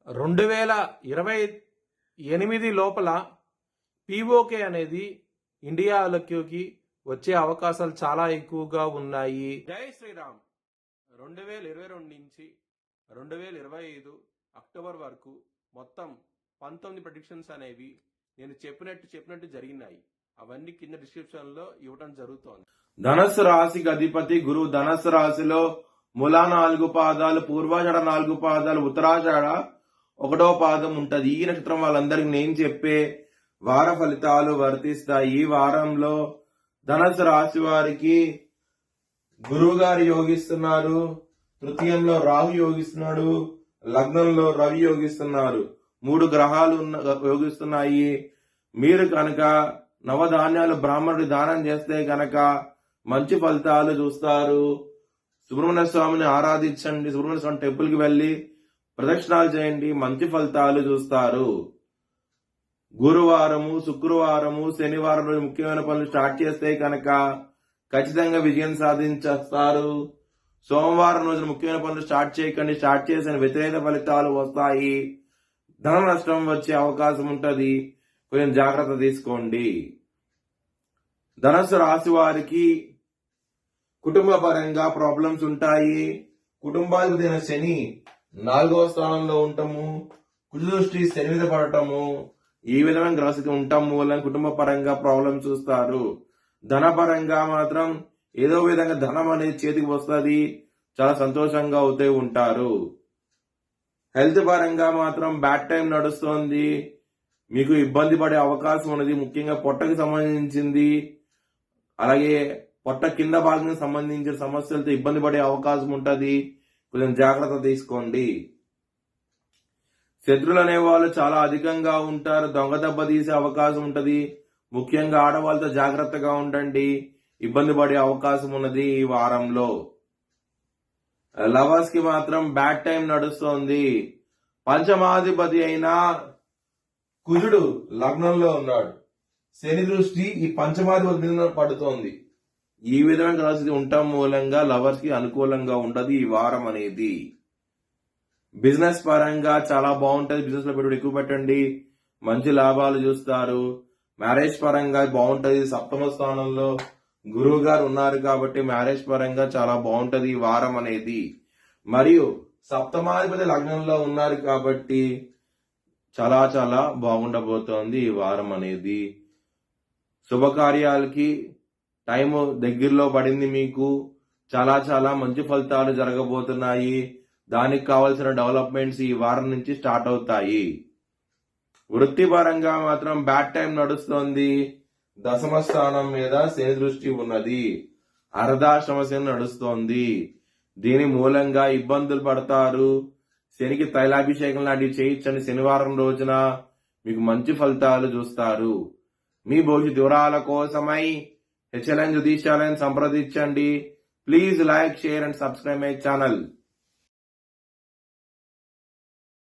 2028 లోపల పీఓకే అనేది ఇండియాలోకి వచ్చే అవకాశాలు చాలా ఎక్కువగా ఉన్నాయి. జై శ్రీరామ్. 2022 నుంచి 2025 అక్టోబర్ వరకు మొత్తం 19 ప్రెడిక్షన్స్ అనేవి నేను చెప్పినట్టు జరిగినాయి. అవన్నీ కింద డిస్క్రిప్షన్ లో ఇవ్వడం జరుగుతోంది. ధనస్సు రాశికి అధిపతి గురువు. ధనస్సు రాశిలో మూలా 4 పాదాలు, పూర్వాషాఢ 4 పాదాలు, ఉత్తరాషాఢ 1వ పాదం ఉంటది. ఈ నక్షత్రం వాళ్ళందరికి నేను చెప్పే వార ఫలితాలు వర్తిస్తాయి. ఈ వారంలో ధనస్సు రాశి వారికి గురువు గారు యోగిస్తున్నారు, తృతీయంలో రాహు యోగిస్తున్నాడు, లగ్నంలో రవి యోగిస్తున్నారు. 3 గ్రహాలు యోగిస్తున్నాయి. మీరు కనుక నవధాన్యాలు బ్రాహ్మణుడి దానం చేస్తే కనుక మంచి ఫలితాలు చూస్తారు. సుబ్రహ్మణ్య స్వామిని ఆరాధించండి. సుబ్రహ్మణ్య స్వామి టెంపుల్ కి వెళ్లి ప్రదక్షిణాలు చేయండి, మంచి ఫలితాలు చూస్తారు. గురువారము, శుక్రవారము, శనివారం రోజు ముఖ్యమైన పనులు స్టార్ట్ చేస్తే కనుక ఖచ్చితంగా విజయం సాధించేస్తారు. సోమవారం రోజున ముఖ్యమైన పనులు స్టార్ట్ చేయకండి. స్టార్ట్ చేసిన వ్యతిరేక ఫలితాలు వస్తాయి. ధన నష్టం వచ్చే అవకాశం ఉంటది. కొంచెం జాగ్రత్త తీసుకోండి. ధనస్సు రాశి వారికి కుటుంబ పరంగా ప్రాబ్లమ్స్ ఉంటాయి. కుటుంబాధిపతి శని 4వ స్థానంలో ఉండటము, కుజ దృష్టి శని మీద పడటము, ఈ విధమైన గ్రహస్థితి ఉండటం మూలం కుటుంబ పరంగా ప్రాబ్లమ్స్ చూస్తారు. ధన పరంగా మాత్రం ఏదో విధంగా ధనం అనేది చేతికి వస్తుంది. చాలా సంతోషంగా అవుతూ ఉంటారు. హెల్త్ పరంగా మాత్రం బ్యాడ్ టైం నడుస్తోంది. మీకు ఇబ్బంది పడే అవకాశం ఉన్నది. ముఖ్యంగా పొట్టకి సంబంధించింది, అలాగే పొట్ట కింద భాగానికి సంబంధించిన సమస్యలతో ఇబ్బంది పడే అవకాశం ఉంటది. కొంచెం జాగ్రత్త తీసుకోండి. శత్రువులు అనేవాళ్ళు చాలా అధికంగా ఉంటారు. దొంగ దెబ్బ తీసే అవకాశం ఉంటది. ముఖ్యంగా ఆడవాళ్ళతో జాగ్రత్తగా ఉండండి. ఇబ్బంది పడే అవకాశం ఉన్నది ఈ వారంలో. లవర్స్ కి మాత్రం బ్యాడ్ టైం నడుస్తోంది. పంచమాధిపతి అయిన కుజుడు లగ్నంలో ఉన్నాడు. శని దృష్టి ఈ పంచమాధిపతి మీద పడుతోంది. ఈ విధమైన పరిస్థితి ఉండటం మూలంగా లవర్స్ కి అనుకూలంగా ఉండదు ఈ వారం అనేది. బిజినెస్ పరంగా చాలా బాగుంటది. బిజినెస్ లో పెట్టుబడి ఎక్కువ పెట్టండి, మంచి లాభాలు చూస్తారు. మ్యారేజ్ పరంగా బాగుంటది. 7వ స్థానంలో గురువు గారు ఉన్నారు కాబట్టి మ్యారేజ్ పరంగా చాలా బాగుంటది ఈ వారం అనేది. మరియు 7వ లగ్నంలో ఉన్నారు కాబట్టి చాలా చాలా బాగుండబోతోంది ఈ వారం అనేది. శుభకార్యాలకి టైం దగ్గరలో పడింది. మీకు చాలా చాలా మంచి ఫలితాలు జరగబోతున్నాయి. దానికి కావాల్సిన డెవలప్మెంట్స్ ఈ వారం నుంచి స్టార్ట్ అవుతాయి. వృత్తిపరంగా మాత్రం బ్యాడ్ టైం నడుస్తోంది. 10వ స్థానం మీద శని దృష్టి ఉన్నది. అర్ధాశ్రమ శని నడుస్తోంది. దీని మూలంగా ఇబ్బందులు పడతారు. శనికి తైలాభిషేకం లాంటివి చేయించండి. శనివారం రోజున మీకు మంచి ఫలితాలు చూస్తారు. మీ భవిష్యత్ వివరాల కోసమై HLN జ్యోతిష్యాలయం సంప్రదించండి. Please like, share and subscribe my channel.